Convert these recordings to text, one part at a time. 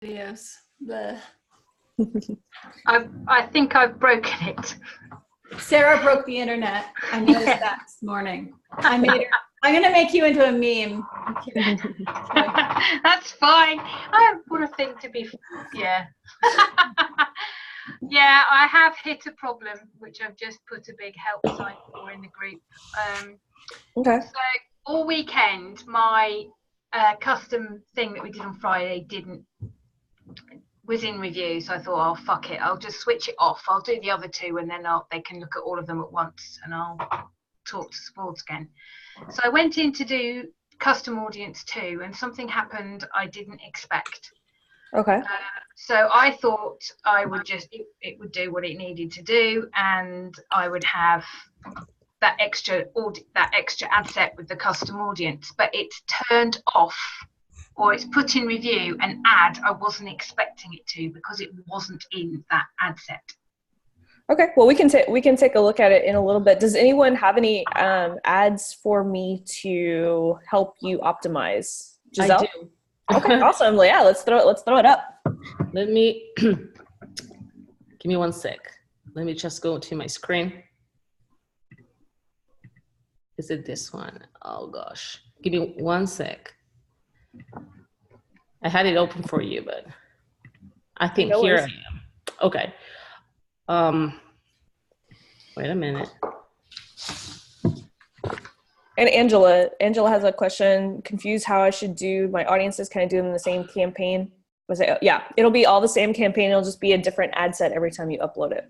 videos. Bleh. I think I've broken it. Sarah broke the internet. I noticed that this morning. I'm going to make you into a meme. I'm kidding. That's fine. I want a thing to be, yeah. Yeah, I have hit a problem, which I've just put a big help sign for in the group. Okay. So all weekend, my custom thing that we did on Friday was in review. So I thought, oh, fuck it. I'll just switch it off. I'll do the other two, and then they can look at all of them at once, and I'll talk to sports again. So I went in to do custom audience 2, and something happened I didn't expect. Okay. So I thought I would it would do what it needed to do, and I would have that extra ad set with the custom audience, but it's turned off, or it's put in review an ad I wasn't expecting it to, because it wasn't in that ad set. Okay, well, we can take a look at it in a little bit. Does anyone have any ads for me to help you optimize? Giselle? I do. Okay, awesome. Yeah, let's throw it up. Let me give me one sec. Let me just go to my screen. Is it this one? Oh gosh, give me one sec. I had it open for you, but I think here I am. Okay. Wait a minute. And Angela has a question. Confused how I should do my audiences. Can I do them in the same campaign? Yeah, it'll be all the same campaign. It'll just be a different ad set every time you upload it.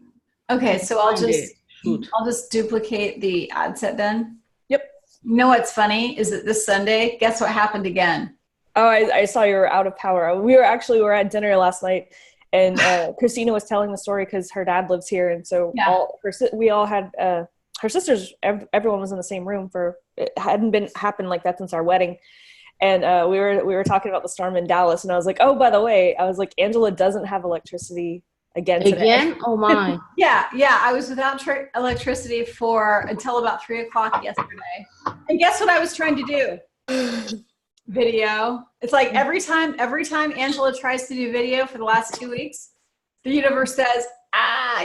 Okay, so I'll just duplicate the ad set then. Yep. You know what's funny is that this Sunday, guess what happened again? Oh, I saw you were out of power. We were at dinner last night, and Christina was telling the story because her dad lives here, and so we all had her sisters. Everyone was in the same room it hadn't happened like that since our wedding, and we were talking about the storm in Dallas, and I was like, oh, by the way, I was like, Angela doesn't have electricity again today. Oh my. Yeah. I was without electricity until about 3:00 yesterday, and guess what I was trying to do? Video. It's like every time Angela tries to do video for the last 2 weeks, the universe says,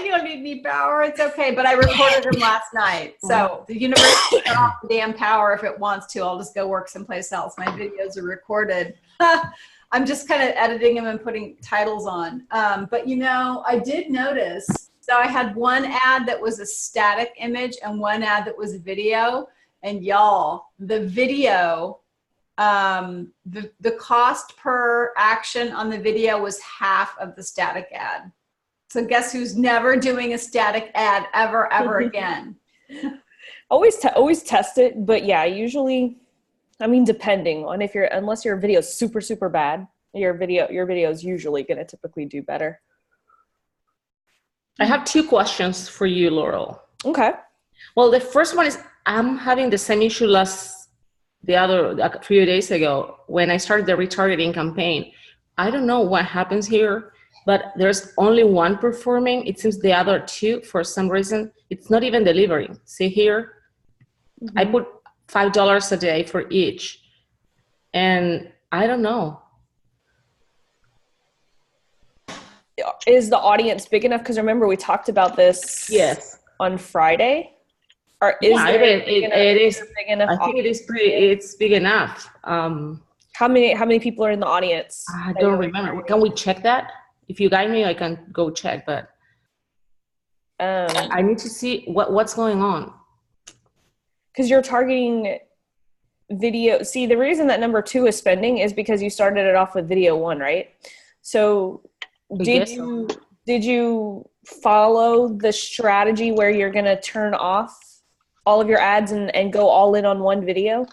you don't need any power, it's okay. But I recorded them last night, so the universe can turn off the damn power if it wants to. I'll just go work someplace else. My videos are recorded. I'm just kind of editing them and putting titles on. But I did notice, so I had one ad that was a static image and one ad that was a video, and y'all, the video, the cost per action on the video was half of the static ad. So guess who's never doing a static ad ever again? Always test it, but yeah, usually, I mean, depending on unless your video is super, super bad, your video is usually going to typically do better. I have 2 questions for you, Laurel. Okay. Well, the first one is, I'm having the same issue a few days ago when I started the retargeting campaign. I don't know what happens here, but there's only one performing. It seems the other 2, for some reason, it's not even delivering. See here, I put $5 a day for each, and I don't know. Is the audience big enough? Because remember, we talked about this on Friday. Or is it is big enough? I think it's big enough. How many people are in the audience? I don't remember. Can we check that? If you guide me, I can go check, but I need to see what's going on. Because you're targeting video. See, the reason that number 2 is spending is because you started it off with video 1, right? So did you follow the strategy where you're going to turn off all of your ads and go all in on one video?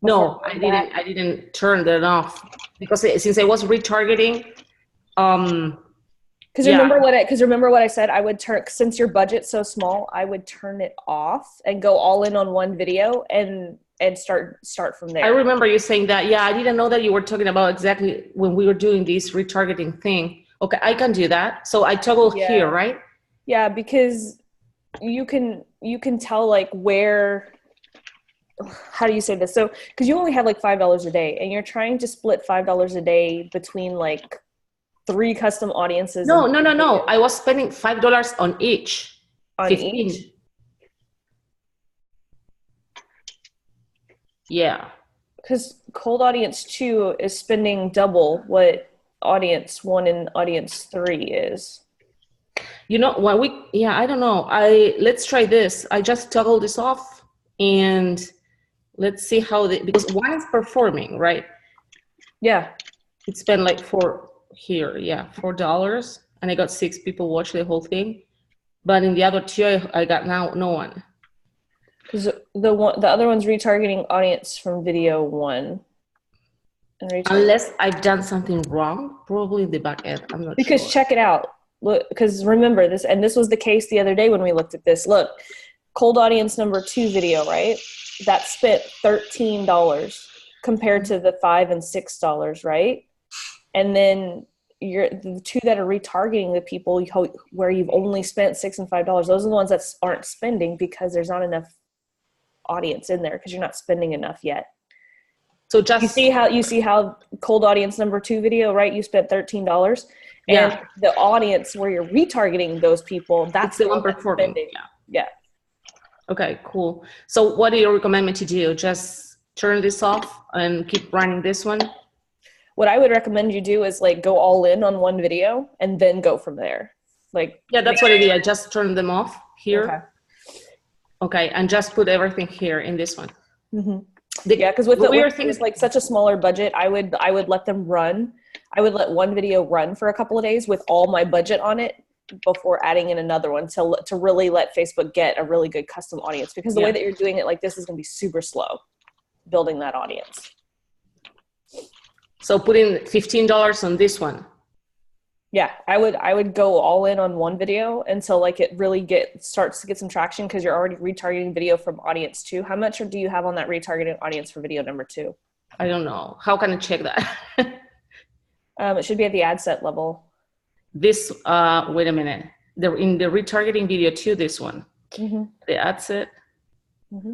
No, I didn't turn that off, because since I was retargeting, because remember what I said, I would turn, since your budget's so small, I would turn it off and go all in on one video and start from there. I remember you saying that. Yeah, I didn't know that you were talking about exactly when we were doing this retargeting thing. Okay, I can do that. So I toggle here, right? Yeah, because you can tell like where, how do you say this? So, because you only have like $5 a day, and you're trying to split $5 a day between like 3 custom audiences. No. I was spending $5 on each. On 15. each? Yeah. Because cold audience 2 is spending double what audience 1 and audience 3 is. You know, I don't know. Let's try this. I just toggle this off and let's see how because one is performing, right? Yeah. It spent like $4, and I got 6 people watch the whole thing. But in the other 2, I got no one. Because the other one's retargeting audience from video 1. Unless I've done something wrong, probably in the back end. I'm not because sure. Check it out. Look, because remember this, and this was the case the other day when we looked at this. Look, cold audience number 2 video, right? That spent $13 compared to the $5 and $6, right? And then the 2 that are retargeting the people where you've only spent $6 and $5, those are the ones that aren't spending because there's not enough audience in there because you're not spending enough yet. So you see how cold audience number 2 video, right? You spent $13, and the audience where you're retargeting those people, that's the one performing. Yeah. Okay, cool. So what do you recommend me to do? Just turn this off and keep running this one? What I would recommend you do is like go all in on one video and then go from there. That's what I did. I just turned them off here. Okay, and just put everything here in this one. Mm-hmm. Because with weird thing is like such a smaller budget, I would let them run. I would let one video run for a couple of days with all my budget on it before adding in another one to really let Facebook get a really good custom audience, because the way that you're doing it like this is going to be super slow building that audience. So put in $15 on this one. Yeah, I would go all in on one video until like it really starts to get some traction, because you're already retargeting video from audience 2. How much do you have on that retargeting audience for video number 2? I don't know. How can I check that? It should be at the ad set level. This, wait a minute. In the retargeting video 2, this one. Mm-hmm. The ad set. Mm-hmm.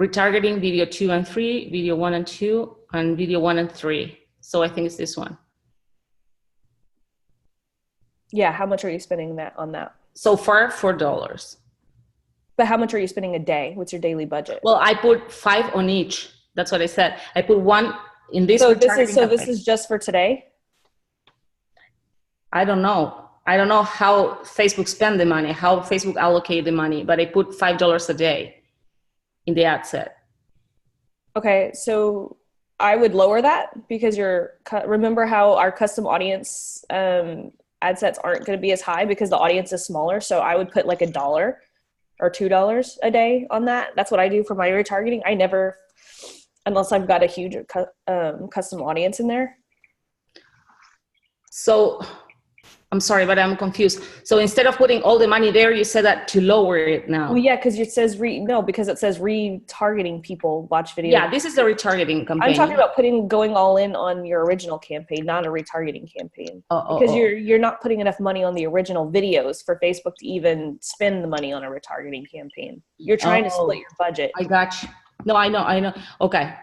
Retargeting video 2 and 3, video 1 and 2, and video 1 and 3. So I think it's this one. Yeah, how much are you spending on that? So far, $4. But how much are you spending a day? What's your daily budget? Well, I put 5 on each. That's what I said. I put 1 in this. So this is just for today? I don't know. I don't know how Facebook spend the money, how Facebook allocate the money, but I put $5 a day in the ad set. Okay, so I would lower that, because remember how our custom audience ad sets aren't going to be as high because the audience is smaller. So I would put like $1 or $2 a day on that. That's what I do for my retargeting. I never, unless I've got a huge custom audience in there. So I'm sorry, but I'm confused. So instead of putting all the money there, you said that to lower it now. Well, yeah, because it says because it says retargeting people watch video. Yeah, this is the retargeting campaign. I'm talking about going all in on your original campaign, not a retargeting campaign. Because you're not putting enough money on the original videos for Facebook to even spend the money on a retargeting campaign. You're trying to split your budget. I got you. No, I know. Okay.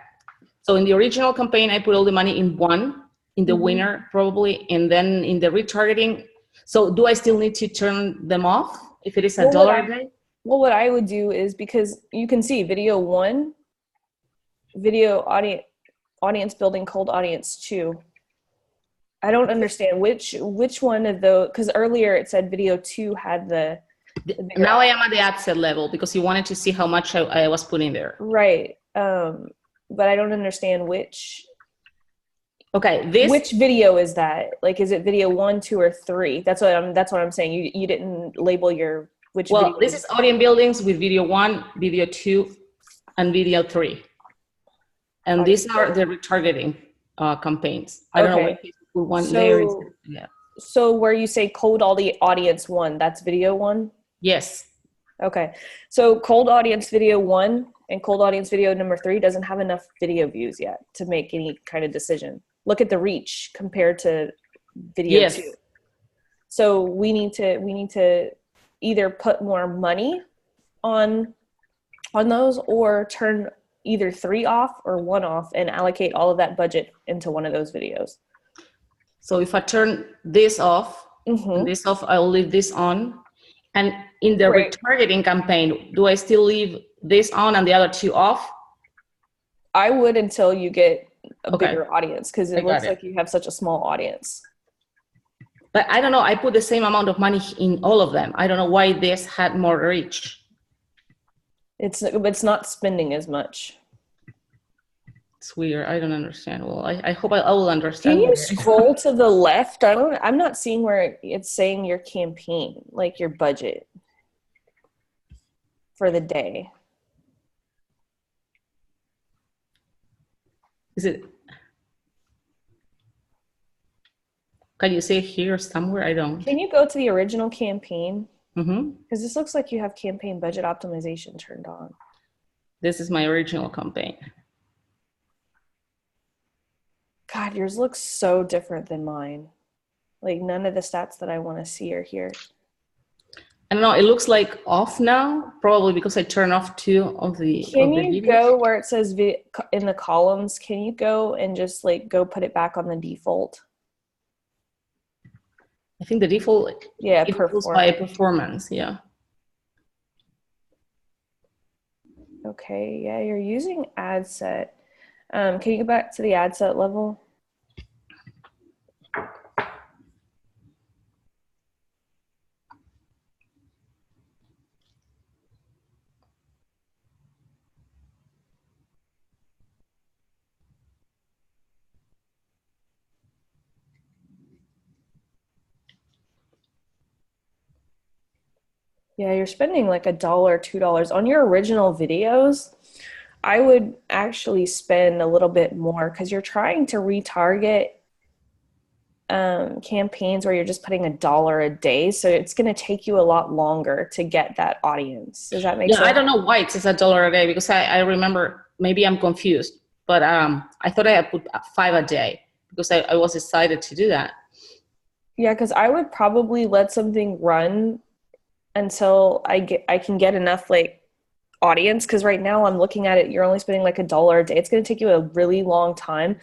So in the original campaign, I put all the money in one. In the winner, probably, and then in the retargeting. So do I still need to turn them off if it is $1 a day? Well, what I would do is, because you can see video 1, video audience building, cold audience 2. I don't understand which one of those, because earlier it said video 2 had the now I am at the ad set level because you wanted to see how much I was putting there. Right. But I don't understand which. Okay, which video is that? Like, is it video 1, 2, or 3? That's what I'm saying. You didn't label your which. Well, video this is audience buildings with video 1, video 2, and video 3, and these are the retargeting campaigns. I don't know what Facebook want there. Yeah. So where you say cold audience 1, that's video 1. Yes. Okay. So cold audience video 1 and cold audience video number 3 doesn't have enough video views yet to make any kind of decision. Look at the reach compared to video 2. So we need to either put more money on those, or turn either 3 off or 1 off and allocate all of that budget into one of those videos. So if I turn this off, and this off, I'll leave this on. And in the retargeting campaign, do I still leave this on and the other two off? I would until you get a bigger audience, because it looks like you have such a small audience. But I don't know, I put the same amount of money in all of them. I don't know why this had more reach. It's not spending as much. It's weird. I don't understand. Well, I hope I will understand. Can you scroll to the left? I'm not seeing where it's saying your campaign, like your budget for the day. Is it? Can you say here somewhere? I don't. Can you go to the original campaign? Mm-hmm. Because this looks like you have campaign budget optimization turned on. This is my original campaign. God, yours looks so different than mine. Like none of the stats that I want to see are here. I don't know. It looks like off now, probably because I turned off two of the. Can you go where it says in the columns? Can you go and just like go put it back on the default? I think the default. Yeah, by performance. Yeah. Okay. Yeah, you're using ad set. Can you go back to the ad set level? Yeah, you're spending like $1, $2 on your original videos. I would actually spend a little bit more because you're trying to retarget campaigns where you're just putting $1 a day. So it's going to take you a lot longer to get that audience. Does that make sense? I don't know why it says $1 a day because I remember, maybe I'm confused, but I thought I had put $5 a day because I was excited to do that. Yeah, because I would probably let something run until I can get enough like audience, because right now I'm looking at it, you're only spending like $1 a day. It's going to take you a really long time.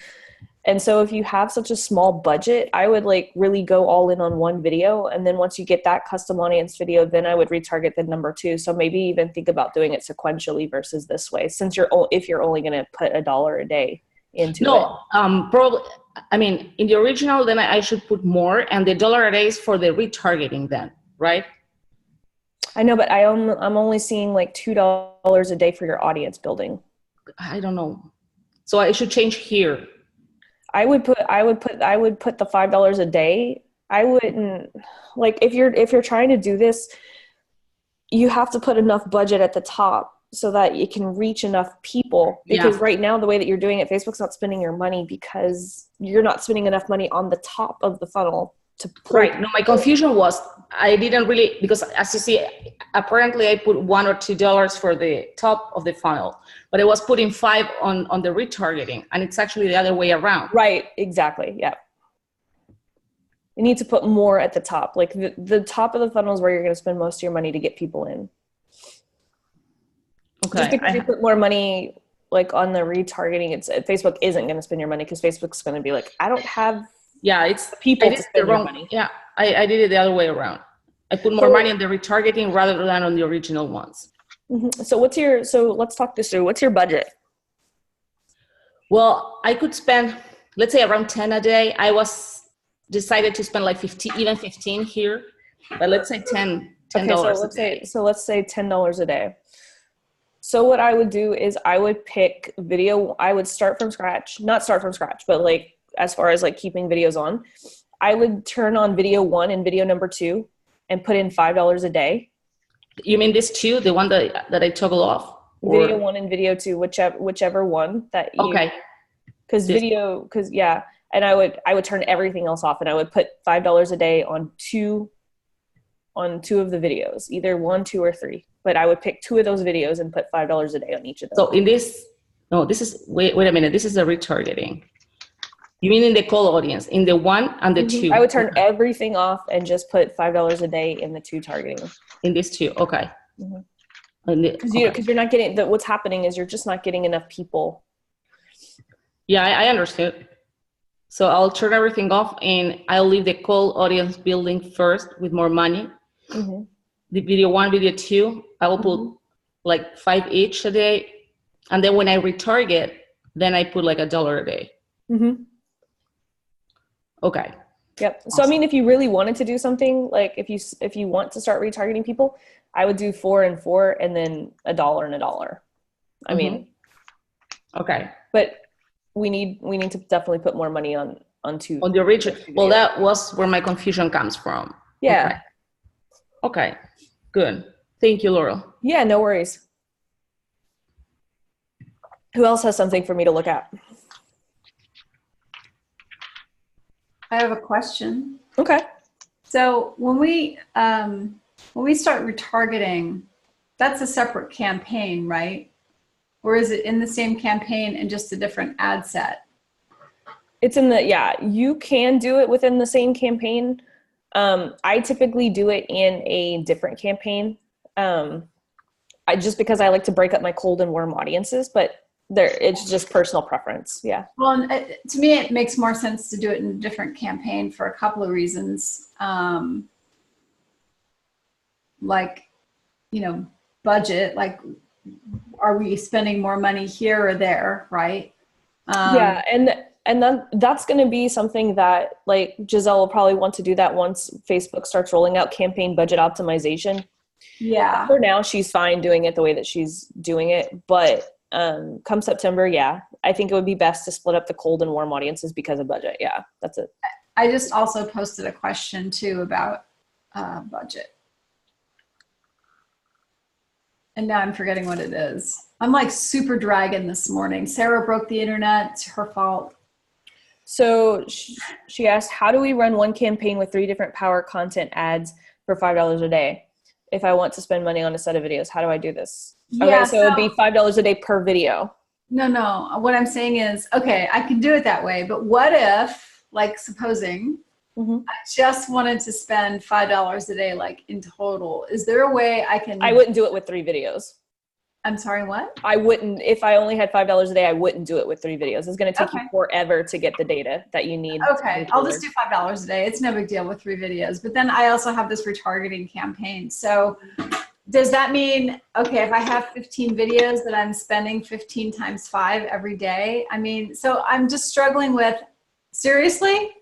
And so if you have such a small budget, I would like really go all in on one video. And then once you get that custom audience video, then I would retarget the number two. So maybe even think about doing it sequentially versus this way, since if you're only going to put $1 a day into it. Probably. I mean, in the original, then I should put more, and the $1 a day is for the retargeting then, right? I know, but I'm only seeing like $2 a day for your audience building. I don't know. So I should change here. I would put the $5 a day. I wouldn't, like, if you're trying to do this, you have to put enough budget at the top so that you can reach enough people. Because right now, the way that you're doing it, Facebook's not spending your money because you're not spending enough money on the top of the funnel. Right. No, my confusion was I didn't really, because as you see, apparently I put $1 or $2 for the top of the funnel, but I was putting $5 on the retargeting, and it's actually the other way around. Right. Exactly. Yeah. You need to put more at the top. Like the top of the funnel is where you're going to spend most of your money to get people in. Okay. Just because you put more money like on the retargeting, Facebook isn't going to spend your money because Facebook's going to be like, I don't have. Yeah, it's people to spend your money. Yeah, I did it the other way around. I put more money on the retargeting rather than on the original ones. Mm-hmm. So let's talk this through. What's your budget? Well, I could spend, let's say around 10 a day. I was decided to spend like 15 here, but let's say $10. Okay, so let's say $10 a day. So what I would do is I would pick video. I would start from scratch, not start from scratch, but like, as far as like keeping videos on, I would turn on video 1 and video number 2 and put in $5 a day. You mean this two, the one that I toggle off? Video 1 and video 2, whichever one that you. Okay. And I would turn everything else off, and I would put $5 a day on two of the videos, either 1, 2, or 3. But I would pick 2 of those videos and put $5 a day on each of them. So in this, wait a minute, this is the retargeting. You mean in the cold audience, in the 1 and the 2? I would turn everything off and just put $5 a day in the 2 targeting. In these 2, okay. Because you're not getting, what's happening is you're just not getting enough people. Yeah, I understood. So I'll turn everything off and I'll leave the cold audience building first with more money. Mm-hmm. The video 1, video 2, I will put like 5 each a day. And then when I retarget, then I put like $1 a day. Mm-hmm. Okay. Yep. So I mean, if you really wanted to do something, like if you want to start retargeting people, I would do 4 and 4 and then $1 and $1. I mean, okay. But we need to definitely put more money on the original. Well, that was where my confusion comes from. Yeah. Okay. Good. Thank you, Laurel. Yeah, no worries. Who else has something for me to look at? I have a question. Okay. So when we start retargeting, that's a separate campaign, right? Or is it in the same campaign and just a different ad set? It's in the, you can do it within the same campaign. I typically do it in a different campaign. Just because I like to break up my cold and warm audiences, but it's just personal preference. Yeah. Well, to me, it makes more sense to do it in a different campaign for a couple of reasons. Like, budget, like, are we spending more money here or there, right? Yeah, and then that's going to be something that, like, Giselle will probably want to do that once Facebook starts rolling out campaign budget optimization. Yeah. For now, she's fine doing it the way that she's doing it, but come September, I think it would be best to split up the cold and warm audiences because of budget. Yeah, that's it. I just also posted a question too about budget. And now I'm forgetting what it is. I'm like super dragging this morning. Sarah broke the internet. It's her fault. So she asked, how do we run one campaign with 3 different power content ads for $5 a day? If I want to spend money on a set of videos, how do I do this? Yeah, okay, so it'd be $5 a day per video. No. What I'm saying is, okay, I can do it that way. But what if, like, supposing I just wanted to spend $5 a day, like, in total? Is there a way I can? I wouldn't do it with 3 videos. I'm sorry, what? I wouldn't. If I only had $5 a day, I wouldn't do it with 3 videos. It's going to take you forever to get the data that you need. Okay, I'll just do $5 a day. It's no big deal with 3 videos. But then I also have this retargeting campaign. So does that mean, okay, if I have 15 videos that I'm spending 15 times 5 every day? I mean, so I'm just struggling with, seriously?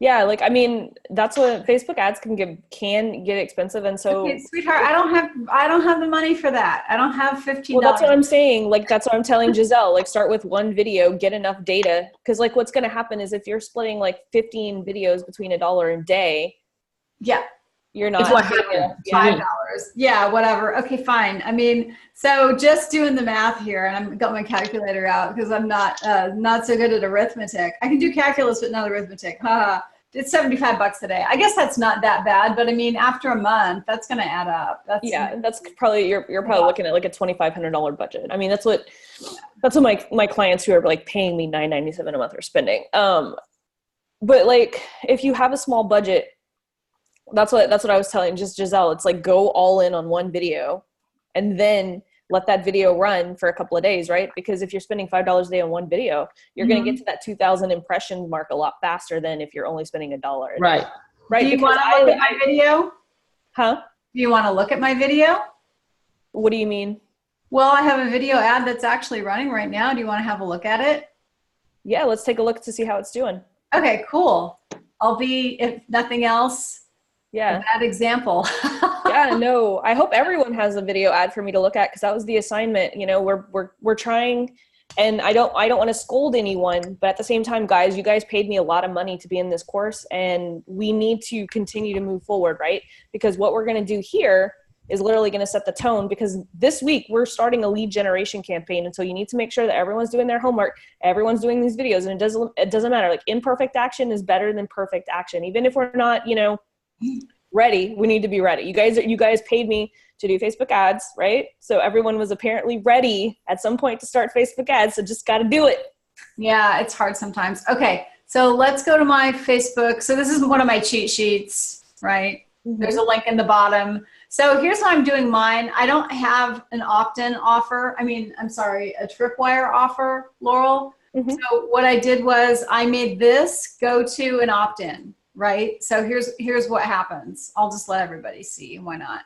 Yeah, like, I mean, that's what Facebook ads can get expensive. And so, okay, sweetheart, I don't have the money for that. I don't have $15. Well, that's what I'm saying. Like, that's what I'm telling Giselle, like, start with 1 video, get enough data. Cause like what's going to happen is if you're splitting like 15 videos between $1 a day. Yeah. You're not. $5. Yeah, whatever. Okay, fine. I mean, so just doing the math here, and I've got my calculator out because I'm not so good at arithmetic. I can do calculus, but not arithmetic. It's $75 a day. I guess that's not that bad, but I mean, after a month, that's going to add up. That's probably you're probably looking at like a $2,500 budget. I mean, that's what my clients who are like paying me $9.97 a month are spending. But like, if you have a small budget. That's what I was telling just Giselle. It's like go all in on 1 video and then let that video run for a couple of days, right? Because if you're spending $5 a day on 1 video, you're going to get to that 2,000 impression mark a lot faster than if you're only spending $1. Right. Right. Do you want to look at my video? Huh? Do you want to look at my video? What do you mean? Well, I have a video ad that's actually running right now. Do you want to have a look at it? Yeah, let's take a look to see how it's doing. Okay, cool. I'll be, if nothing else, a bad example. Yeah, no, I hope everyone has a video ad for me to look at because that was the assignment. You know, we're trying, and I don't want to scold anyone, but at the same time, guys, you guys paid me a lot of money to be in this course, and we need to continue to move forward, right? Because what we're going to do here is literally going to set the tone, because this week we're starting a lead generation campaign. And so you need to make sure that everyone's doing their homework, everyone's doing these videos, and it doesn't matter. Like, imperfect action is better than perfect action. Even if we're not, ready, we need to be ready. You guys paid me to do Facebook ads, right? So everyone was apparently ready at some point to start Facebook ads. So just got to do it. Yeah, it's hard sometimes. Okay, so let's go to my Facebook. So this is one of my cheat sheets, right? Mm-hmm. There's a link in the bottom. So here's how I'm doing mine. I don't have an opt-in offer. I mean, I'm sorry, a tripwire offer, Laurel. So what I did was I made this go to an opt-in, right? So here's what happens. I'll just let everybody see. Why not?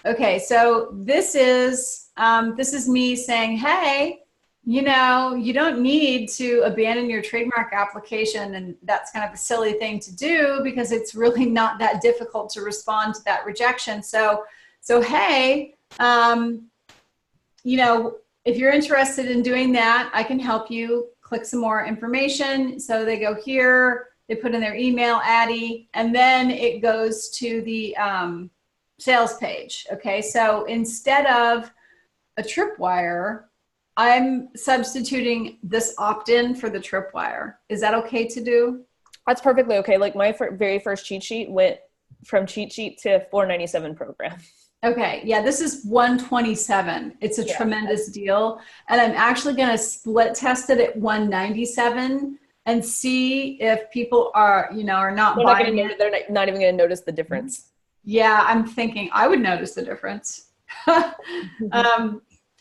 Okay, so this is me saying, hey, you know, you don't need to abandon your trademark application, and that's kind of a silly thing to do because it's really not that difficult to respond to that rejection. So hey, you know, if you're interested in doing that, I can help you. Click some more information. So they go here, they put in their email, Addie, and then it goes to the sales page. Okay, so instead of a tripwire, I'm substituting this opt-in for the tripwire. Is that okay to do? That's perfectly okay. Like my very first cheat sheet went from cheat sheet to $4.97 program. Okay, yeah, this is $127. It's a tremendous deal. And I'm actually gonna split test it at $197 and see if people are, you know, are not buying it. They're not even gonna notice the difference. Yeah, I'm thinking I would notice the difference.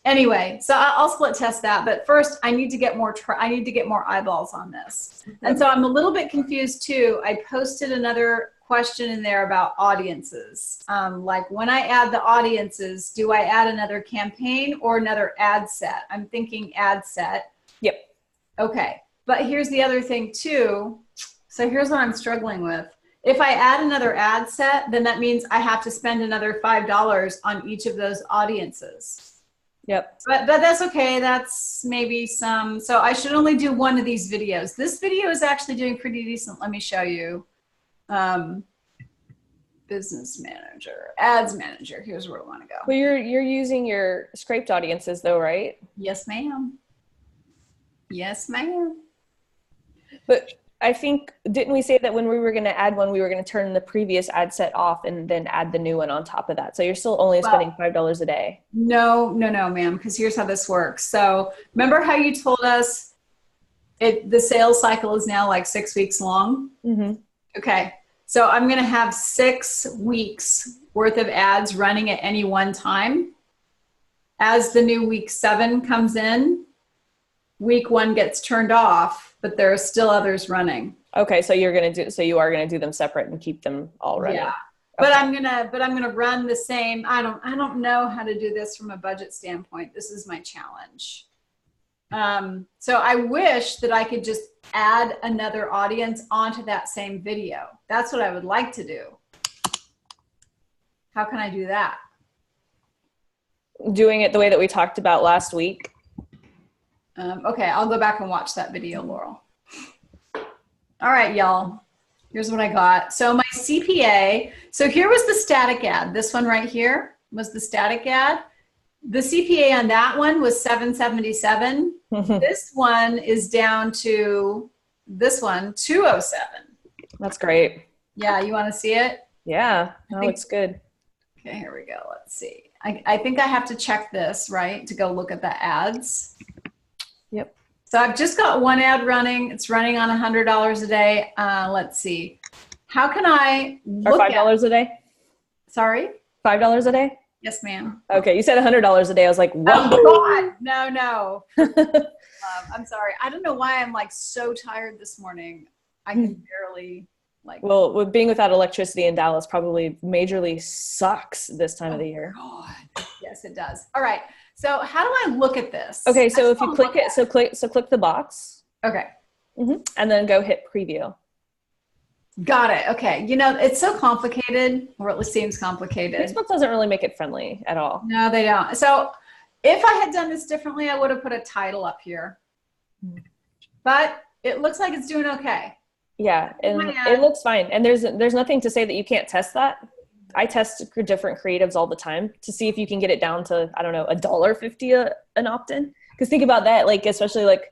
Anyway, so I'll split test that, but first I need to get more eyeballs on this. And so I'm a little bit confused too. I posted another question in there about audiences. Like when I add the audiences, do I add another campaign or another ad set? I'm thinking ad set. Yep. Okay, but here's the other thing too. So here's what I'm struggling with. If I add another ad set, then that means I have to spend another $5 on each of those audiences. Yep. But that's okay. That's maybe some, so I should only do one of these videos. This video is actually doing pretty decent. Let me show you. Business manager, ads manager. Here's where I want to go. Well, you're using your scraped audiences though, right? Yes, ma'am. Yes, ma'am. But I think, didn't we say that when we were going to add one, we were going to turn the previous ad set off and then add the new one on top of that? So you're still only spending $5 a day. No, ma'am, because here's how this works. So remember how you told us the sales cycle is now like 6 weeks long? Mm-hmm. Okay. So I'm going to have 6 weeks worth of ads running at any one time. As the new week 7 comes in, week 1 gets turned off, but there are still others running. Okay, so you are gonna do them separate and keep them all running. Yeah, but I'm gonna run the same. I don't know how to do this from a budget standpoint. This is my challenge. So I wish that I could just add another audience onto that same video. That's what I would like to do. How can I do that? Doing it the way that we talked about last week. Okay, I'll go back and watch that video, Laurel. All right, y'all. Here's what I got. So my CPA, so here was the static ad. This one right here was the static ad. The CPA on that one was $777. This one is down to this one, $207. That's great. Yeah, you want to see it? Yeah, no, it's good. Okay, here we go. Let's see. I think I have to check this, right, to go look at the ads. Yep. So I've just got one ad running. It's running on $100 a day. Let's see. How can I look or $5 a day? Sorry? $5 a day? Yes, ma'am. Okay, you said $100 a day. I was like, what? Oh, God. No. I'm sorry. I don't know why I'm like so tired this morning. I can barely like. Well, with being without electricity in Dallas probably majorly sucks this time of the year. God. Yes, it does. All right. So how do I look at this? Okay, so if you click it, click the box. Okay. And then go hit preview. Got it. Okay. You know, it's so complicated, or at least seems complicated. Facebook doesn't really make it friendly at all. No, they don't. So if I had done this differently, I would have put a title up here. But it looks like it's doing okay. Yeah, and it looks fine. And there's nothing to say that you can't test that. I test different creatives all the time to see if you can get it down to, I don't know, $1.50 an opt-in. Because think about that, like, especially like,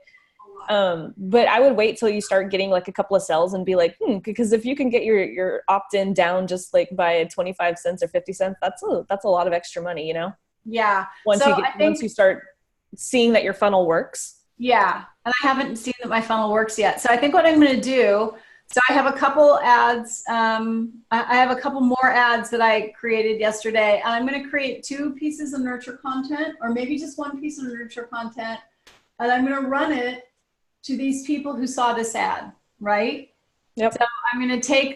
but I would wait till you start getting like a couple of sales and be like, because if you can get your opt-in down just like by 25 cents or 50 cents, that's a lot of extra money, you know? Yeah. Once you start seeing that your funnel works. Yeah. And I haven't seen that my funnel works yet. So I think what I'm going to do, so I have a couple ads. I have a couple more ads that I created yesterday, and I'm going to create 2 pieces of nurture content, or maybe just 1 piece of nurture content, and I'm going to run it to these people who saw this ad, right? Yep. So I'm going to take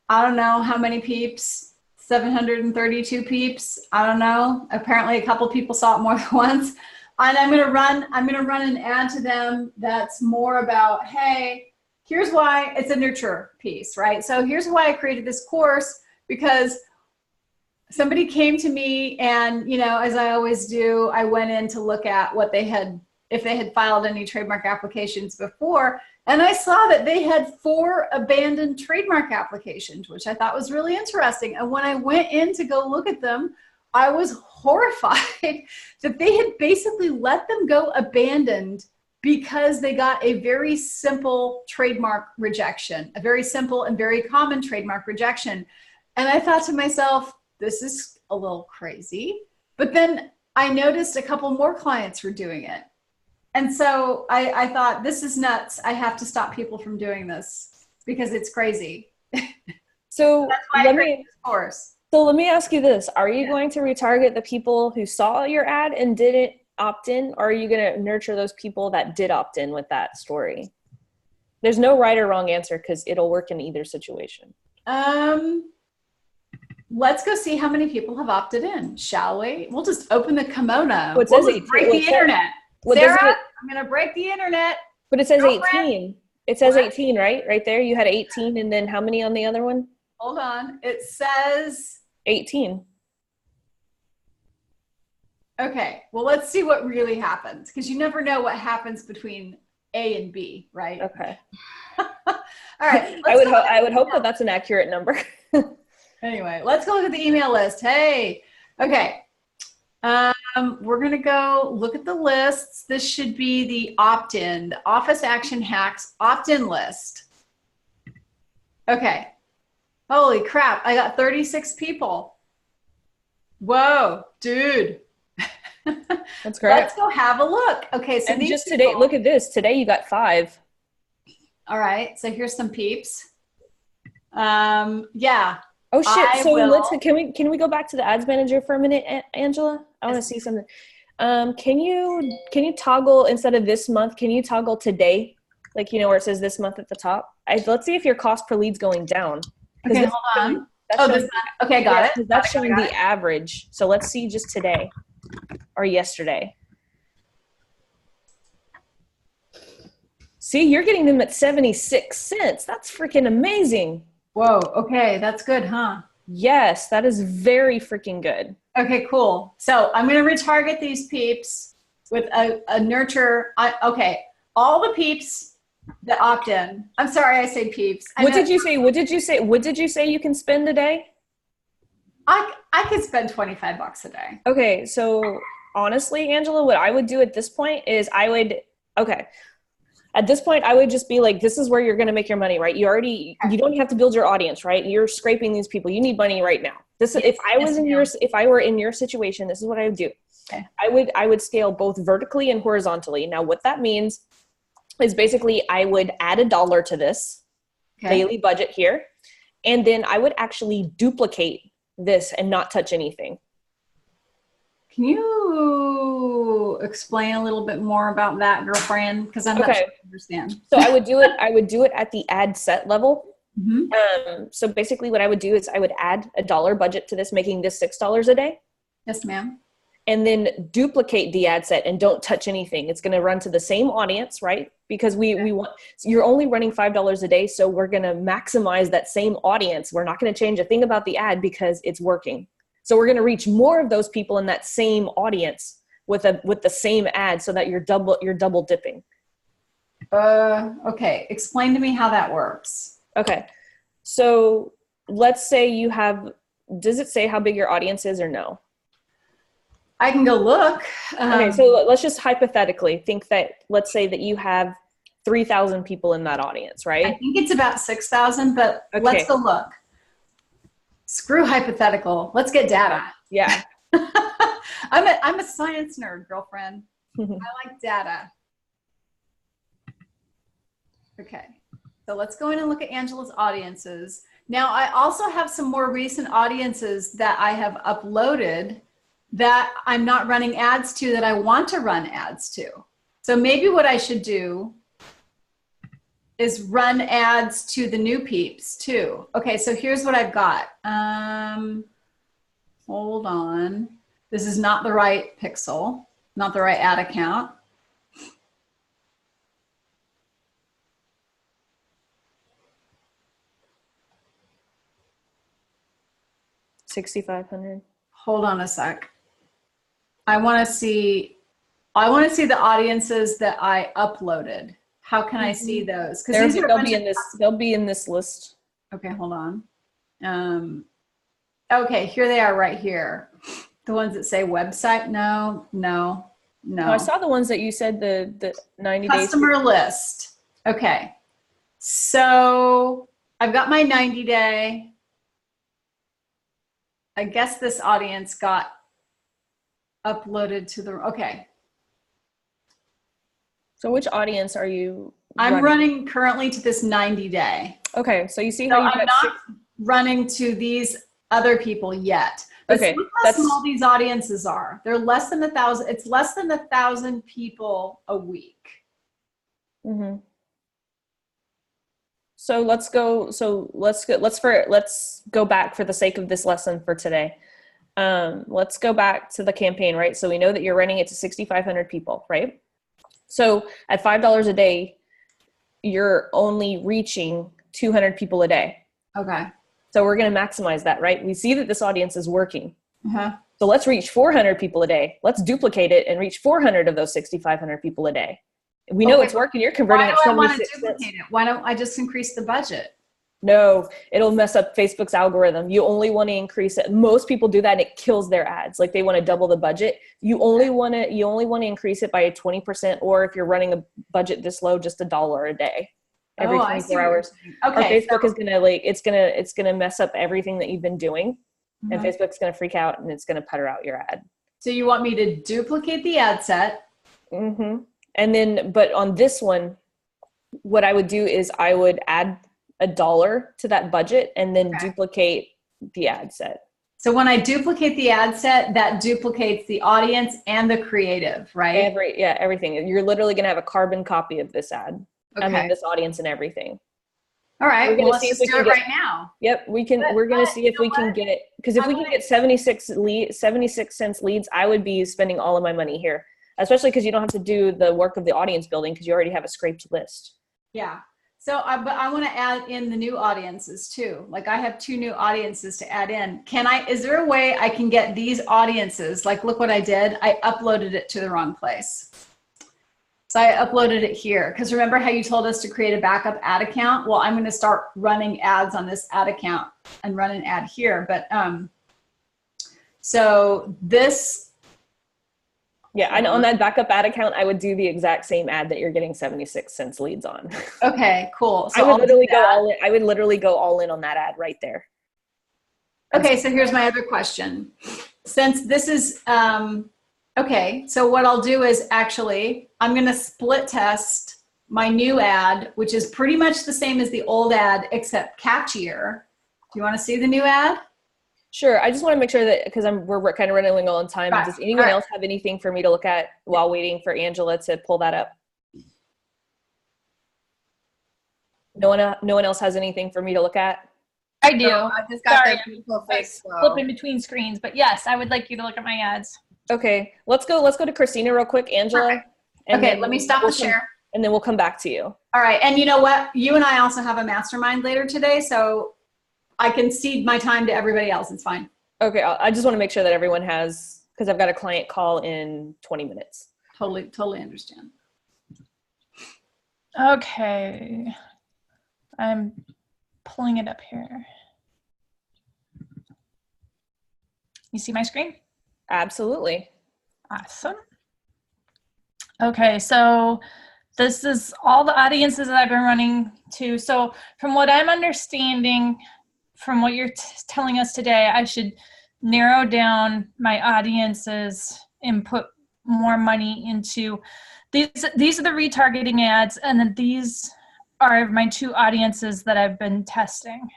I don't know how many peeps, 732 peeps. I don't know. Apparently a couple people saw it more than once. And I'm going to run an ad to them that's more about, hey, here's why. It's a nurture piece, right? So here's why I created this course, because somebody came to me and, as I always do, I went in to look at what if they had filed any trademark applications before. And I saw that they had 4 abandoned trademark applications, which I thought was really interesting. And when I went in to go look at them, I was horrified that they had basically let them go abandoned because they got a very simple trademark rejection, a very simple and very common trademark rejection. And I thought to myself, this is a little crazy. But then I noticed a couple more clients were doing it. And so I thought, this is nuts. I have to stop people from doing this because it's crazy. So that's why I created this course. So let me ask you this. Are you going to retarget the people who saw your ad and didn't opt in? Or are you going to nurture those people that did opt in with that story? There's no right or wrong answer because it'll work in either situation. Let's go see how many people have opted in, shall we? We'll just open the kimono. We'll just break the internet. Sarah, I'm going to break the internet. But it says 18. It says 18, right? Right there. You had 18, and then how many on the other one? Hold on. It says 18. Okay. Well, let's see what really happens, because you never know what happens between A and B, right? Okay. All right. I would hope that that's an accurate number. Anyway, let's go look at the email list. Hey. Okay. We're going to go look at the lists. This should be the opt-in, the Office Action Hacks opt-in list. Okay. Holy crap. I got 36 people. Whoa, dude. That's great. Let's go have a look. Okay. So and just today, look at this. Today you got 5. All right. So here's some peeps. Yeah. Oh shit! Can we go back to the ads manager for a minute, Angela? I want to see something. Can you toggle, instead of this month, can you toggle today? Like, where it says this month at the top. Let's see if your cost per lead's going down. Okay, hold on. Okay, got it. That's showing the average. So let's see just today or yesterday. See, you're getting them at 76 cents. That's freaking amazing. Whoa. Okay. That's good, huh? Yes, that is very freaking good. Okay, cool. So I'm going to retarget these peeps with a nurture. Okay. All the peeps that opt in. I'm sorry. I say peeps. What did you say you can spend a day? I could spend $25 a day. Okay. So honestly, Angela, what I would do at this point is at this point, I would just be like, this is where you're going to make your money, right? You don't have to build your audience, right? You're scraping these people. You need money right now. If I were in your situation, this is what I would do. Okay. I would scale both vertically and horizontally. Now, what that means is basically I would add $1 to this daily budget here. And then I would actually duplicate this and not touch anything. Can you explain a little bit more about that, girlfriend? Because I'm not sure I understand. So I would do it at the ad set level. Mm-hmm. So basically what I would do is I would add $1 budget to this, making this $6 a day. Yes, ma'am. And then duplicate the ad set and don't touch anything. It's going to run to the same audience, right? Because you're only running $5 a day. So we're going to maximize that same audience. We're not going to change a thing about the ad because it's working. So we're going to reach more of those people in that same audience with the same ad, so that you're double dipping. Okay. Explain to me how that works. Okay. So let's say does it say how big your audience is or no? I can go look. Okay. So let's just hypothetically think that, let's say that you have 3,000 people in that audience, right? I think it's about 6,000, but let's go look. Screw hypothetical. Let's get data. Yeah. I'm a science nerd, girlfriend. I like data. Okay. So let's go in and look at Angela's audiences. Now, I also have some more recent audiences that I have uploaded that I'm not running ads to, that I want to run ads to. So maybe what I should do is run ads to the new peeps too. Okay, so here's what I've got. Hold on. This is not the right pixel, not the right ad account. $6,500. Hold on a sec. I want to see the audiences that I uploaded. How can I see those? Because they'll be in this list. Okay, hold on. Okay, here they are right here. The ones that say website. No. I saw the ones that you said the 90 days. Customer list. Okay. So I've got my 90 day. I guess this audience got uploaded to the, okay. So which audience are you I'm running currently to this 90 day. Okay, so you see how I'm not running to these other people yet. But okay, look how small these audiences are. They're less than 1,000. It's less than 1,000 people a week. Mm-hmm. So let's go back for the sake of this lesson for today. Let's go back to the campaign, right? So we know that you're running it to 6,500 people, right? So at $5 a day, you're only reaching 200 people a day. Okay. So we're going to maximize that, right? We see that this audience is working. Uh-huh. So let's reach 400 people a day. Let's duplicate it and reach 400 of those 6,500 people a day. We know it's working. You're converting at 76 cents. Why do I want to duplicate it? Why don't I just increase the budget? No, it'll mess up Facebook's algorithm. You only want to increase it. Most people do that and it kills their ads. Like they want to double the budget. You only want to increase it by 20%, or if you're running a budget this low, just $1 a day. Every 24 hours. Okay. Or Facebook is gonna it's gonna mess up everything that you've been doing, and Facebook's gonna freak out and it's gonna putter out your ad. So you want me to duplicate the ad set? Mm-hmm. And then, but on this one, what I would do is I would add $1 to that budget and then duplicate the ad set. So when I duplicate the ad set, that duplicates the audience and the creative, right? Everything. You're literally gonna have a carbon copy of this ad. Okay. I mean, this audience and everything. All right. Well, let's just do it right now. Yep. We're going to see if we can get it. Because if we can get 76 cents leads, I would be spending all of my money here, especially because you don't have to do the work of the audience building because you already have a scraped list. Yeah. So, but I want to add in the new audiences too. Like I have 2 new audiences to add in. Is there a way I can get these audiences? Like, look what I did. I uploaded it to the wrong place. So I uploaded it here because remember how you told us to create a backup ad account? Well, I'm going to start running ads on this ad account and run an ad here. But so this. Yeah, and on that backup ad account, I would do the exact same ad that you're getting 76 cents leads on. Okay, cool. So I would literally go all in on that ad right there. Okay, so here's my other question. Since this is, okay, so what I'll do is actually, I'm going to split test my new ad, which is pretty much the same as the old ad, except catchier. Do you want to see the new ad? Sure. I just want to make sure that, because we're kind of running low on time. Right. Does anyone else have anything for me to look at while waiting for Angela to pull that up? No one else has anything for me to look at? I do. No, I just got flipping between screens, but yes, I would like you to look at my ads. Okay, let's go to Christina real quick, Angela. Okay, let me stop the share. And then we'll come back to you. All right, and you know what? You and I also have a mastermind later today, so I can cede my time to everybody else. It's fine. Okay, I just want to make sure that everyone has, because I've got a client call in 20 minutes. Totally understand. Okay, I'm pulling it up here. You see my screen? Absolutely. Awesome. Okay, so this is all the audiences that I've been running to. So from what I'm understanding, from what you're telling us today, I should narrow down my audiences and put more money into these. These are the retargeting ads, and then these are my 2 audiences that I've been testing.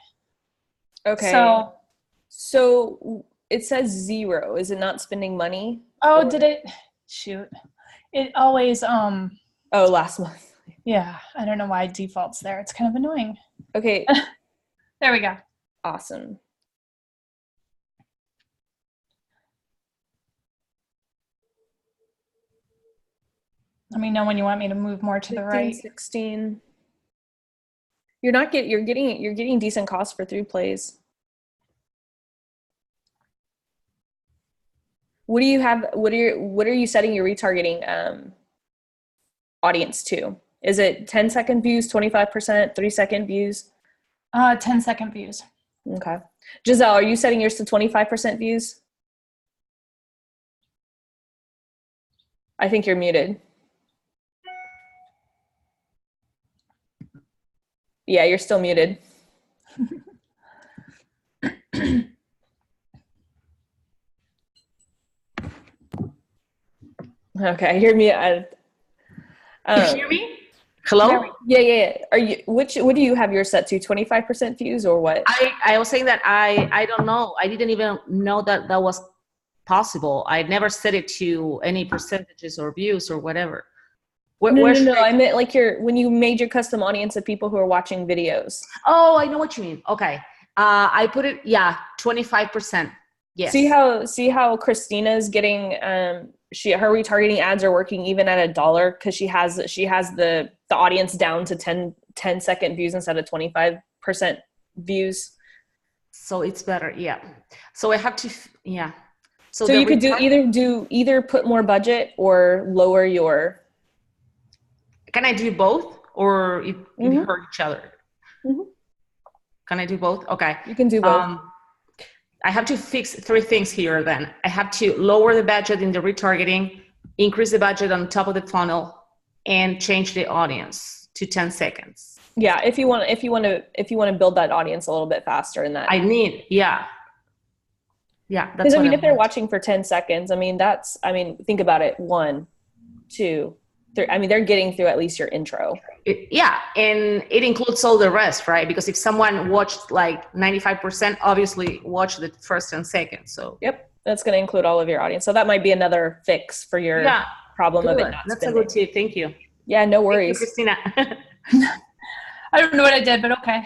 Okay. So it says 0. Is it not spending money? Oh, did it? Shoot. It always, Oh, last month. Yeah, I don't know why it defaults there. It's kind of annoying. Okay. There we go. Awesome. Let me know when you want me to move more to the 15, right. 16. You're getting decent costs for 3 plays. What do you have? What are you setting your retargeting audience to? Is it 10-second views, 25%, 3-second views? 10-second views. Okay. Giselle, are you setting yours to 25% views? I think you're muted. Yeah, you're still muted. Okay, hear me. You hear me? Hello? Yeah. What do you have yours set to? 25% views or what? I was saying that I don't know. I didn't even know that that was possible. I never set it to any percentages or views or whatever. No. I meant like when you made your custom audience of people who are watching videos. Oh, I know what you mean. Okay. I put it, 25%. Yes. See how Christina's getting her retargeting ads are working even at $1 because she has the audience down to 10-second views instead of 25% views. So it's better, yeah. So I have to, yeah. So you could either put more budget or lower your. Can I do both, or it hurt each other? Mm-hmm. Can I do both? Okay. You can do both. I have to fix 3 things here then. I have to lower the budget in the retargeting, increase the budget on top of the funnel, and change the audience to 10 seconds. Yeah, if you want to build that audience a little bit faster in that. Yeah, that's because if they're watching for 10 seconds, think about it. 1, 2, 3. They're getting through at least your intro. And it includes all the rest, right? Because if someone watched like 95%, obviously watch the first 10 seconds. So yep, that's going to include all of your audience. So that might be another fix for your problem of it not That's spending. a good tip. Thank you. Yeah, no worries. Thank you, Christina. I don't know what I did, but okay.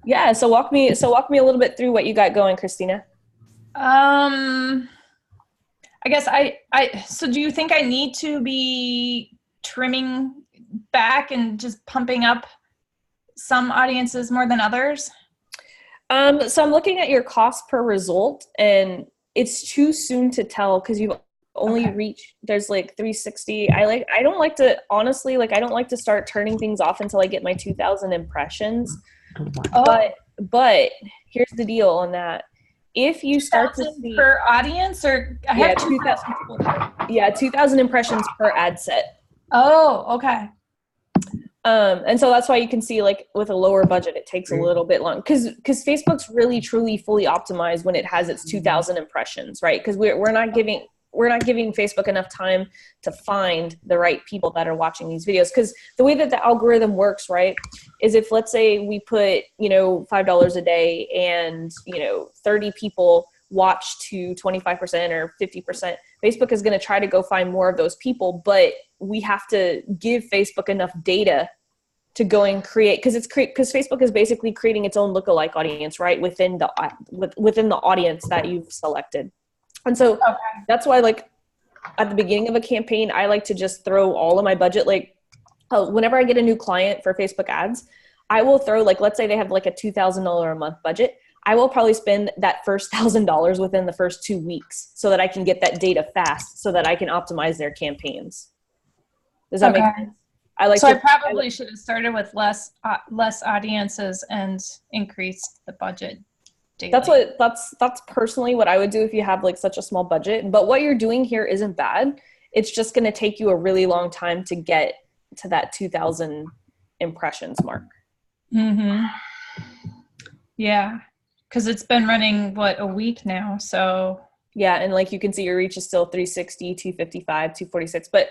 Yeah, so walk me a little bit through what you got going, Christina. I guess so do you think I need to be trimming back and just pumping up some audiences more than others? So I'm looking at your cost per result, and it's too soon to tell because you've only reached, there's like 360. I don't like to start turning things off until I get my 2,000 impressions. But here's the deal on that. If you start to see per audience, or I have 2,000. 2,000 impressions per ad set. Oh, okay. And so that's why you can see, like, with a lower budget, it takes a little bit long because Facebook's really truly fully optimized when it has its 2,000 impressions, right? Because we're not giving Facebook enough time to find the right people that are watching these videos. Because the way that the algorithm works, right, is if, let's say we put, $5 a day and, 30 people watch to 25% or 50%, Facebook is going to try to go find more of those people, but we have to give Facebook enough data to go and create, because Facebook is basically creating its own lookalike audience, right, within the audience that you've selected. And so that's why, like, at the beginning of a campaign, I like to just throw all of my budget. Like, whenever I get a new client for Facebook ads, I will throw, like, let's say they have like a $2,000 a month budget. I will probably spend that first $1,000 within the first 2 weeks so that I can get that data fast so that I can optimize their campaigns. Does that make sense? I probably should have started with less audiences and increased the budget. Daily. That's personally what I would do if you have like such a small budget. But what you're doing here isn't bad. It's just going to take you a really long time to get to that 2,000 impressions mark. Mm-hmm. Yeah, because it's been running a week now. So yeah, and like you can see, your reach is still 360, 255, 246. But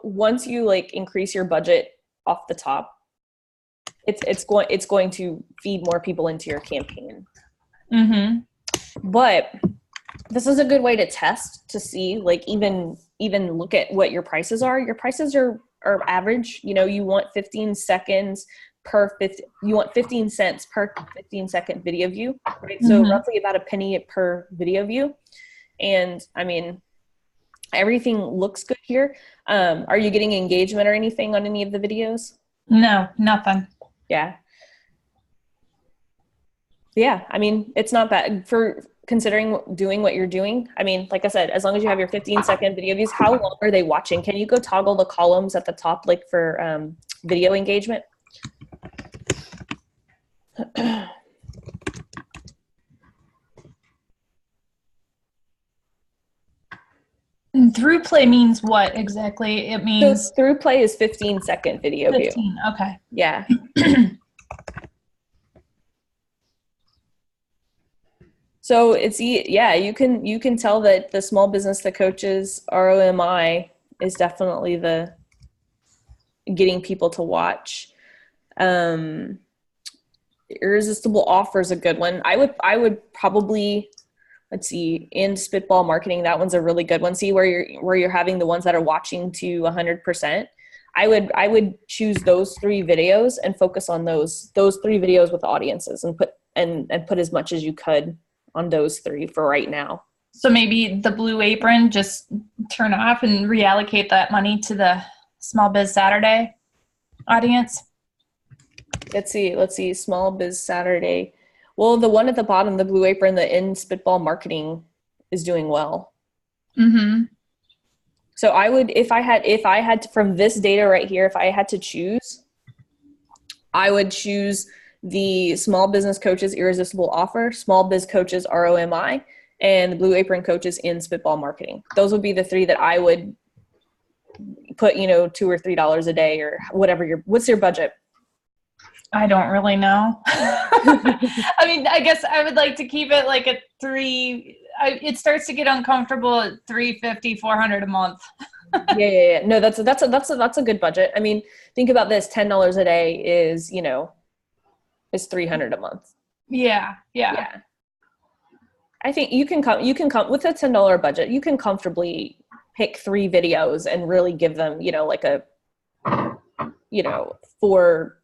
once you like increase your budget off the top, it's going to feed more people into your campaign. Mm-hmm. But this is a good way to test to see, like, even even look at what your prices are. Your prices are average. You know, you want 15 seconds you want 15 cents per 15-second video view, right? So roughly about a penny per video view. And I mean, everything looks good here. Are you getting engagement or anything on any of the videos? No, nothing. Yeah. Yeah, I mean, it's not bad for considering doing what you're doing. I mean, like I said, as long as you have your 15-second video views, how long are they watching? Can you go toggle the columns at the top, like for video engagement? And through play means what exactly? It means so through play is 15-second video 15. view. Okay. Yeah. So it's you can tell that the small business that coaches ROMI is definitely the getting people to watch. Irresistible Offer is a good one. I would probably, let's see, in Spitball Marketing, that one's a really good one. See where you're having the ones that are watching to 100%. I would choose those 3 videos and focus on those 3 videos with audiences and put as much as you could on those 3 for right now. So maybe the Blue Apron, just turn off and reallocate that money to the Small Biz Saturday audience. Let's see, Small Biz Saturday. Well, the one at the bottom, the Blue Apron, the in Spitball Marketing is doing well. So I would, if I had to, from this data right here, if I had to choose, I would choose the Small Business Coaches Irresistible Offer, Small Biz Coaches ROMI, and the Blue Apron Coaches in Spitball Marketing. Those would be the 3 that I would put, $2 or $3 a day or whatever what's your budget? I don't really know. I mean, I guess I would like to keep it like at 3. It starts to get uncomfortable at $350, $400 a month. Yeah. No, that's a good budget. I mean, think about this: $10 a day is is $300 a month. Yeah. I think you can come with a $10 budget. You can comfortably pick 3 videos and really give them, like a, for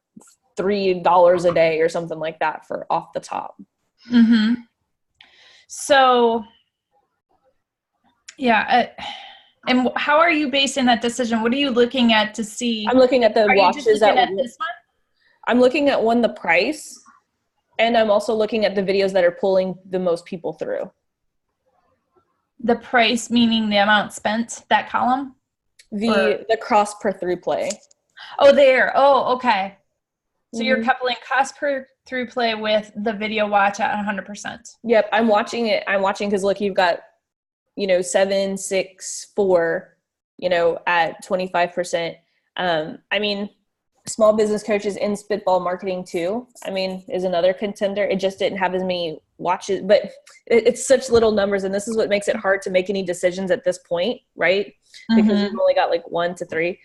$3 a day or something like that for off the top. So, yeah. And how are you basing that decision? What are you looking at to see? I'm looking at the watches at this one? I'm looking at the price, and I'm also looking at the videos that are pulling the most people through. The price meaning the amount spent, that column? The cost per through play. Oh, there. Oh, okay. So you're coupling cost per through play with the video watch at 100%. Yep, I'm watching because look, you've got 7, 6, 4, at 25%. I mean, Small Business Coaches in Spitball Marketing too, I mean, is another contender. It just didn't have as many watches, but it's such little numbers, and this is what makes it hard to make any decisions at this point, right? Because you've only got like 1 to 3.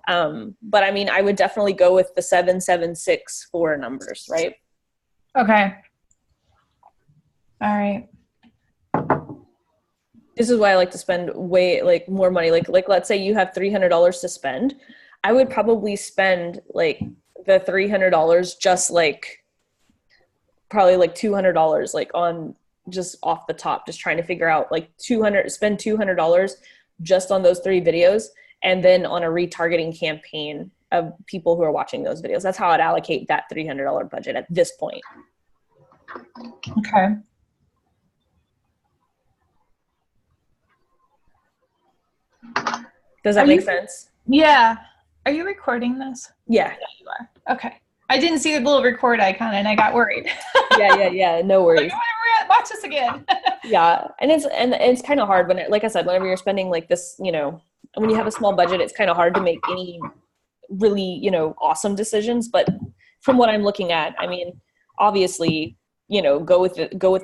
But I mean, I would definitely go with the 7, 7, 6, 4 numbers, right? Okay. All right. This is why I like to spend more money. Like let's say you have $300 to spend. I would probably spend like the $300 just probably like $200 like on just off the top, just trying to figure out spend $200 just on those 3 videos, and then on a retargeting campaign of people who are watching those videos. That's how I'd allocate that $300 budget at this point. Okay. Does that make sense? Yeah. Are you recording this? Yeah. Yeah, you are. Okay. I didn't see the little record icon and I got worried. Yeah. No worries. Watch this again. Yeah. And it's kind of hard when, like I said, whenever you're spending like this, when you have a small budget, it's kind of hard to make any really, awesome decisions. But from what I'm looking at, I mean, obviously, go with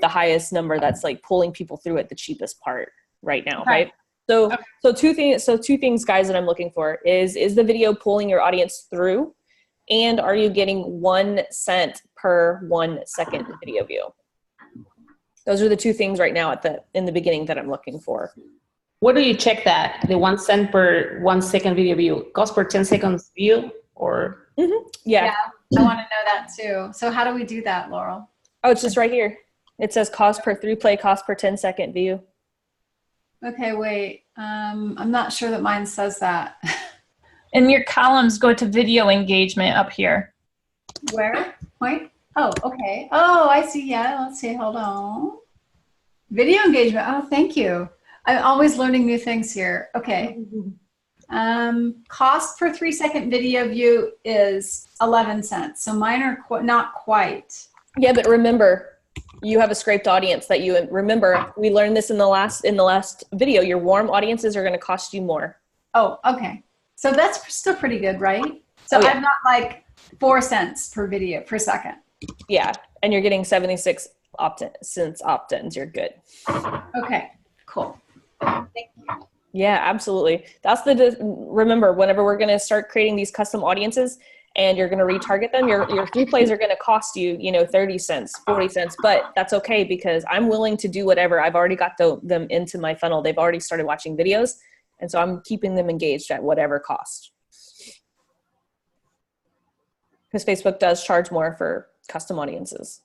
the highest number that's like pulling people through at the cheapest part right now. Right. So two things, guys, that I'm looking for is the video pulling your audience through, and are you getting 1 cent per 1 second video view? Those are the 2 things right now in the beginning that I'm looking for. Where do you check that? The 1 cent per 1 second video view, cost per 10 seconds view, or? Yeah. I want to know that too. So how do we do that, Laurel? Oh, it's just right here. It says cost per 3 play, cost per 10-second view. Okay, wait. I'm not sure that mine says that. And your columns go to video engagement up here. Where? Point? Oh, okay. Oh, I see. Yeah, let's see. Hold on. Video engagement. Oh, thank you. I'm always learning new things here. Okay. Cost per 3-second video view is 11 cents. So mine are not quite. Yeah, but remember, you have a scraped audience that you remember. We learned this in the last video. Your warm audiences are going to cost you more. Oh, okay. So that's still pretty good, right? So I've got like 4 cents per video per second. Yeah, and you're getting 76 cents opt-ins. You're good. Okay, cool. Thank you. Yeah, absolutely. That's remember, whenever we're going to start creating these custom audiences and you're going to retarget them, your 3 plays are going to cost you, 30 cents, 40 cents, but that's okay because I'm willing to do whatever. I've already got them into my funnel. They've already started watching videos. And so I'm keeping them engaged at whatever cost. Because Facebook does charge more for custom audiences.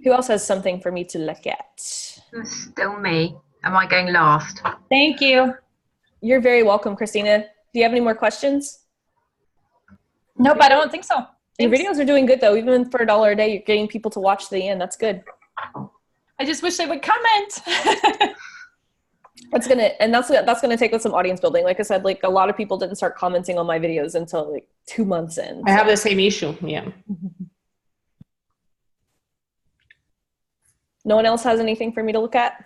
Who else has something for me to look at? Still me. Am I going last? Thank you. You're very welcome, Christina. Do you have any more questions? Nope, I don't think so. Your videos are doing good though. Even for $1 a day, you're getting people to watch to the end. That's good. I just wish they would comment. That's gonna take with some audience building. Like I said, like a lot of people didn't start commenting on my videos until like 2 months in. I have the same issue. Yeah. No one else has anything for me to look at?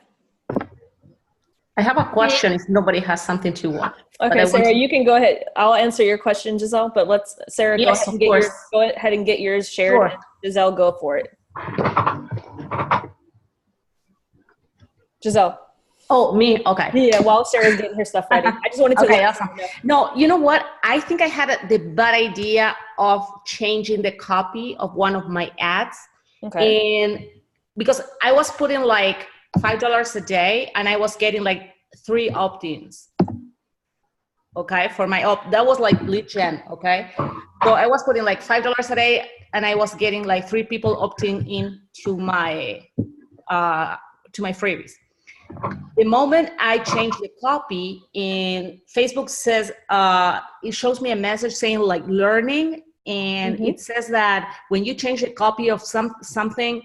I have a question if nobody has something to watch. Okay, Sarah, you can go ahead. I'll answer your question, Giselle, but Sarah, yes, go ahead and get yours shared. Sure. Giselle, go for it. Giselle. Oh, me? Okay. Yeah, while Sarah's getting her stuff ready. I just wanted to okay, awesome. No, you know what? I think I had the bad idea of changing the copy of one of my ads. Okay. And because I was putting like $5 a day and I was getting like 3 opt-ins. Okay, for my that was like lead gen. Okay, so I was putting like $5 a day and I was getting like 3 people opting in to my freebies. The moment I changed the copy, and Facebook says it shows me a message saying like learning, and it says that when you change the copy of something,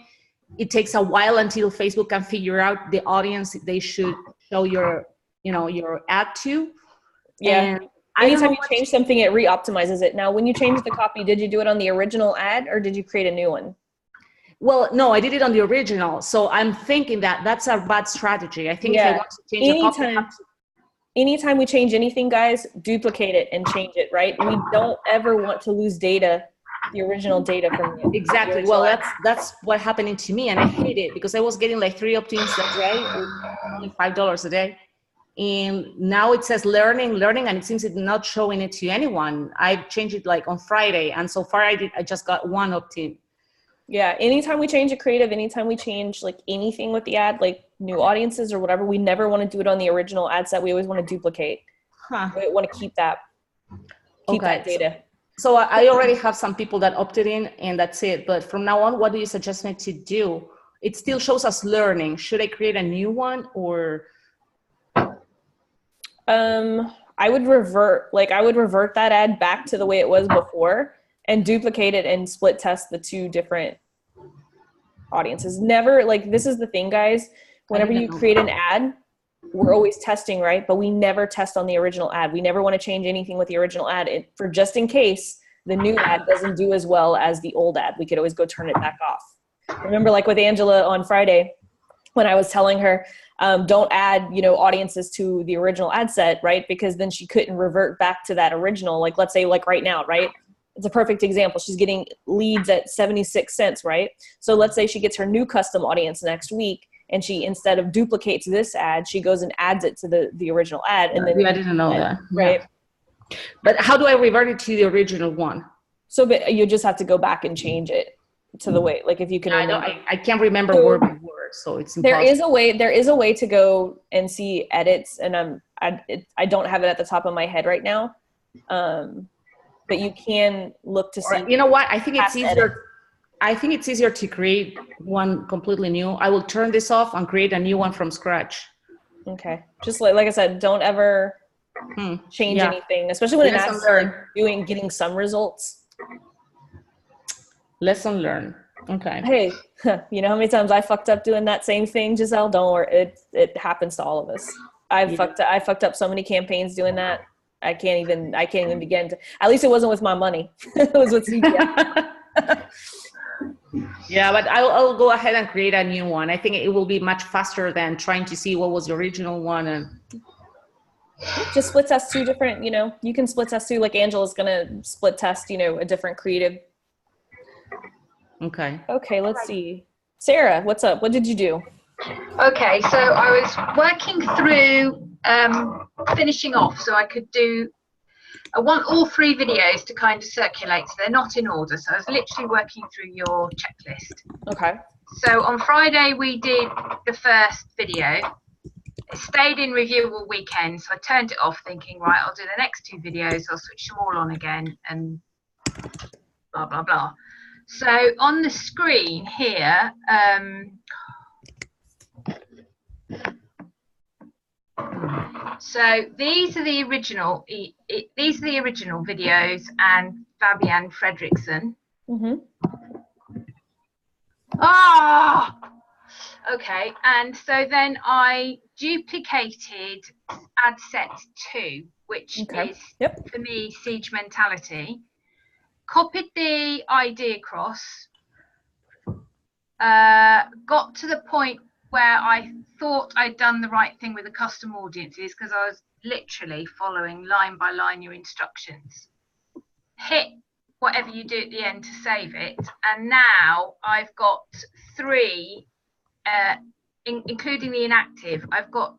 it takes a while until Facebook can figure out the audience they should show your ad to. Yeah. And anytime you change something, it re-optimizes it. Now, when you changed the copy, did you do it on the original ad or did you create a new one? Well, no, I did it on the original. So I'm thinking that that's a bad strategy. I think if I want to change the copy. Anytime we change anything, guys, duplicate it and change it, right? We don't ever want to lose data, the original data from you. Exactly. Well, that's what happening to me, and I hate it because I was getting like 3 opt-ins a day, only $5 a day. And now it says learning, and it seems it's not showing it to anyone. I've changed it like on Friday, and so far I just got 1 opt-in. Yeah, anytime we change a creative, anytime we change like anything with the ad, like new audiences or whatever, we never want to do it on the original ad set. We always want to duplicate. We want to keep that data. So I already have some people that opted in and that's it. But from now on, what do you suggest me to do? It still shows us learning. Should I create a new one or? I would revert that ad back to the way it was before and duplicate it and split test the 2 different audiences. Never, like, this is the thing, guys, whenever you create an ad, we're always testing, right? But we never test on the original ad. We never want to change anything with the original ad for just in case the new ad doesn't do as well as the old ad. We could always go turn it back off. Remember, like with Angela on Friday, when I was telling her, don't add, audiences to the original ad set, right? Because then she couldn't revert back to that original. Like, let's say like right now, right? It's a perfect example. She's getting leads at 76 cents, right? So let's say she gets her new custom audience next week and she, instead of duplicates this ad, she goes and adds it to the original ad. And then I didn't know that. Right. But how do I revert it to the original one? So but you just have to go back and change it to the way, like if you can. I can't remember word by word. so it's There impossible. is a way to go and see edits, and I don't have it at the top of my head right now. But you can look to see. You know what? I think it's past easier. edits. I think it's easier to create one completely new. I will turn this off and create a new one from scratch. Okay. Just like I said, don't ever change Yeah. anything, especially when it Lesson asks learned. like getting some results. Lesson learned. Okay. Hey, you know how many times I fucked up doing that same thing, Giselle? Don't worry, it happens to all of us. I fucked up so many campaigns doing that. I can't even begin to. At least it wasn't with my money. It was with CPS. Yeah, but I'll go ahead and create a new one. I think it will be much faster than trying to see what was the original one. And just split test two different. You can split test two. Like Angela's gonna split test. A different creative. okay. Okay, let's see. Sarah, what's up? What did you do? Okay, so I was working through finishing off so I could do. I want all 3 videos to kind of circulate, so they're not in order. So I was literally working through your checklist. Okay. So on Friday we did the first video. It stayed in review all weekend, so I turned it off thinking, right, I'll do the next 2 videos, I'll switch them all on again and blah, blah, blah. So on the screen here, so these are the original videos and Fabian Fredrickson. Okay, and so then I duplicated ad set 2, which is for me Siege Mentality. Copied the ID across, got to the point where I thought I'd done the right thing with the custom audiences because I was literally following line by line your instructions. Hit whatever you do at the end to save it, and now I've got 3, including the inactive. I've got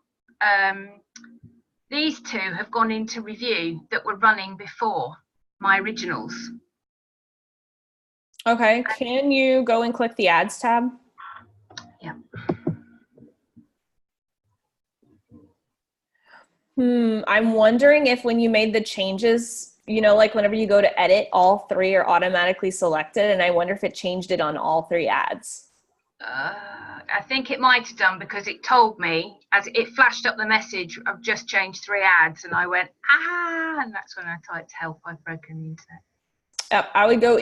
these 2 have gone into review that were running before my originals. Okay, can you go and click the ads tab? Yeah. I'm wondering if when you made the changes, like whenever you go to edit, all 3 are automatically selected, and I wonder if it changed it on all 3 ads. I think it might have done because it told me, as it flashed up the message, I've just changed 3 ads, and I went, and that's when I typed help, I've broken the internet. I would go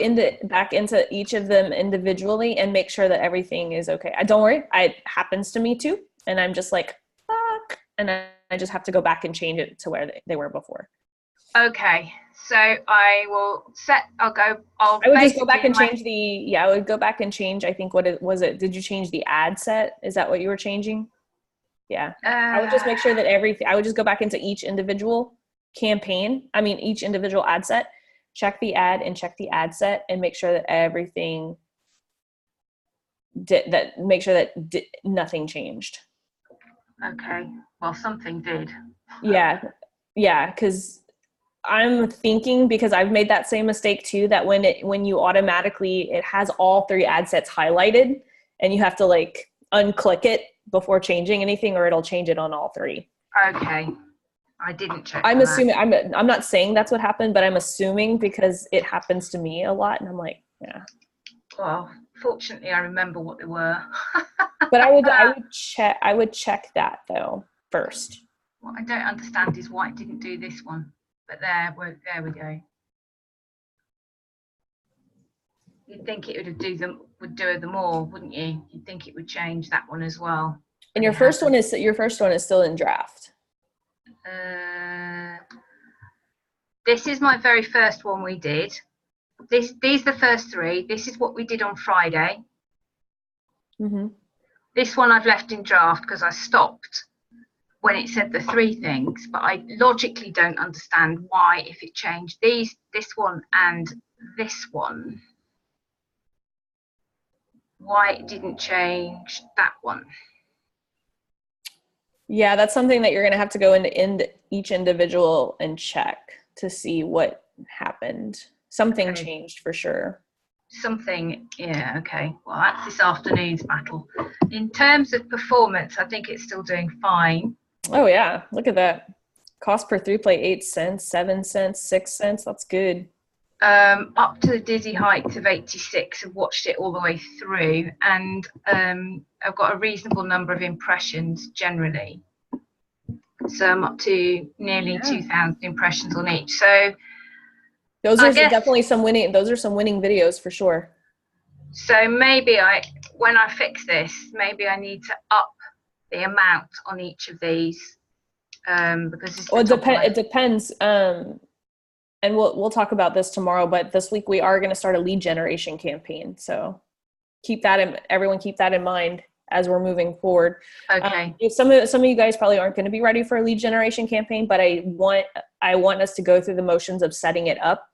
back into each of them individually and make sure that everything is okay. Don't worry, it happens to me too. And I'm just like, fuck. And I just have to go back and change it to where they were before. Okay. So I will I would just go back and change I would go back and change, I think, did you change the ad set? Is that what you were changing? Yeah. I would just make sure that I would just go back into each individual each individual ad set, check the ad and check the ad set and make sure that everything nothing changed. Okay. Well, something did. Yeah. Because I'm thinking, because I've made that same mistake too, that when you automatically, it has all 3 ad sets highlighted and you have to like unclick it before changing anything or it'll change it on all 3. Okay. I didn't check. I'm assuming, I'm not saying that's what happened, but I'm assuming because it happens to me a lot and I'm like, yeah. Well, fortunately I remember what they were. But I would check that though first. What I don't understand is why it didn't do this one. But there we go. You'd think it would do them all, wouldn't you? You'd think it would change that one as well. And your first one is still in draft. This is my very first one we did. These are the first 3. This is what we did on Friday. This one I've left in draft because I stopped when it said the 3 things, but I logically don't understand why, if it changed this one and this one, why it didn't change that one. Yeah, that's something that you're going to have to go into each individual and check to see what happened. Something changed for sure. something. Yeah, okay. Well, that's this afternoon's battle. In terms of performance, I think it's still doing fine. Oh yeah, look at that. Cost per 3 play 8 cents, 7 cents, 6 cents. That's good. Up to the dizzy heights of 86. I've watched it all the way through, and I've got a reasonable number of impressions generally. So I'm up to nearly 2,000 impressions on each. So those are definitely some winning. Those are some winning videos for sure. So maybe when I fix this, maybe I need to up the amount on each of these because it depends. And we'll talk about this tomorrow, but this week we are going to start a lead generation campaign. So everyone keep that in mind as we're moving forward. Okay. Some of you guys probably aren't going to be ready for a lead generation campaign, but I want us to go through the motions of setting it up,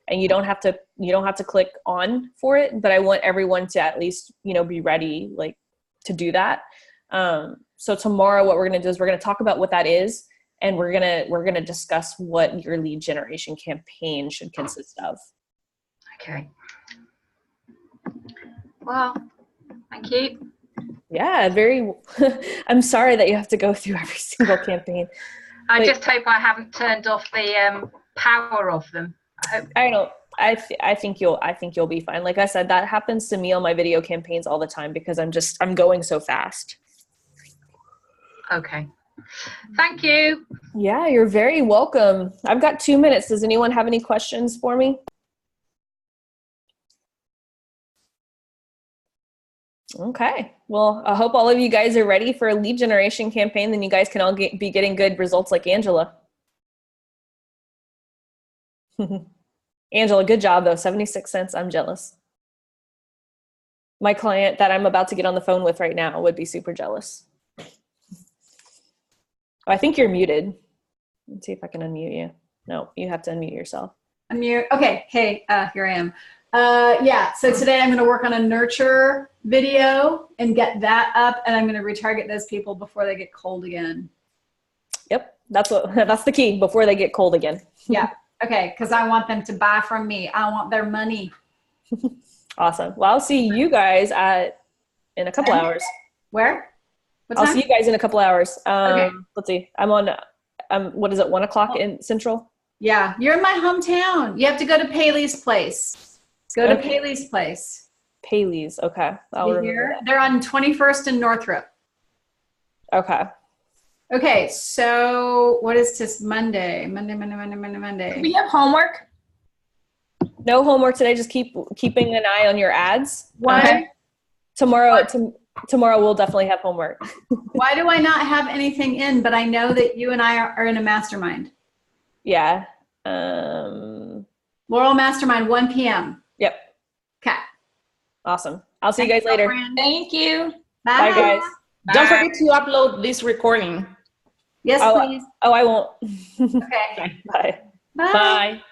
and you don't have to click on for it, but I want everyone to at least, be ready, like, to do that. So tomorrow what we're going to do is we're going to talk about what that is. And we're gonna discuss what your lead generation campaign should consist of. Okay. Well, thank you. Yeah, I'm sorry that you have to go through every single campaign. I just hope I haven't turned off the power of them. I think you'll be fine. Like I said, that happens to me on my video campaigns all the time because I'm going so fast. Okay. Thank you. Yeah, you're very welcome. I've got 2 minutes. Does anyone have any questions for me? Okay. Well, I hope all of you guys are ready for a lead generation campaign. Then you guys can all be getting good results like Angela. Angela, good job though. 76 cents. I'm jealous. My client that I'm about to get on the phone with right now would be super jealous. I think you're muted. Let's see if I can unmute you. No, you have to unmute yourself. Unmute. Okay. Hey, here I am. Yeah. So today I'm going to work on a nurture video and get that up, and I'm going to retarget those people before they get cold again. Yep. That's the key, before they get cold again. Yeah. Okay. Because I want them to buy from me. I want their money. Awesome. Well, I'll see you guys in a couple hours. Where? I'll see you guys in a couple hours. Okay. Let's see. I'm on, what is it, 1 o'clock in Central? Yeah, you're in my hometown. You have to go to Paley's place. Go to Paley's place. Paley's, okay. I'll remember that. They're on 21st and Northrop. Okay. Okay, so what is this? Monday. Do we have homework? No homework today. Just keeping an eye on your ads. Why? Tomorrow we'll definitely have homework. Why do I not have anything in, but I know that you and I are in a mastermind? Yeah. Laurel Mastermind, 1 p.m. Yep. Okay. Awesome. I'll see you guys later. Thank you. Bye. Bye, guys. Don't forget to upload this recording. Yes, please. Oh, I won't. Okay. Bye. Bye. Bye.